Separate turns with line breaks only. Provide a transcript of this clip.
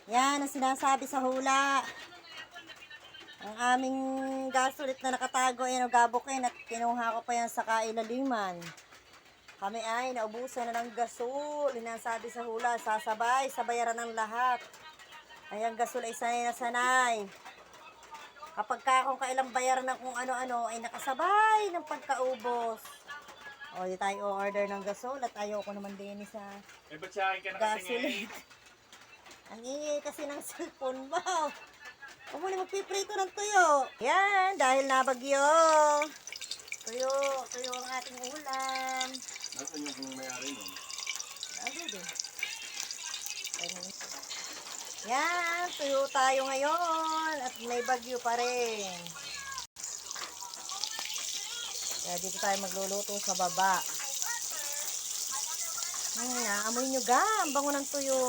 Yan ang sinasabi sa hula. Ang aming gasolit na nakatago ay gabukin at kinuha ko pa yan sa kailaliman. Kami ay naubusan na ng gasol. Sinasabi sa hula, sasabay sa bayaran ng lahat. Ay ang gasol ay sanay na sanay. Kapag kung kailang bayaran ng kung ano-ano ay nakasabay ng pagkaubos. O, di tayo order ng gasol at ayoko naman din sa
ba't sa akin ka
gasolit. Ang ingay kasi ng cellphone mo. Huwag mo na magpiprito ng tuyo. Yan, dahil nabagyo. Tuyo ang ating ulam.
Nasaan yung kung may-ari nun?
Ano din? Yan, tuyo tayo ngayon at may bagyo pa rin. Kaya dito tayo magluluto sa baba. Naamoy nyo ga, ang bango ng tuyo.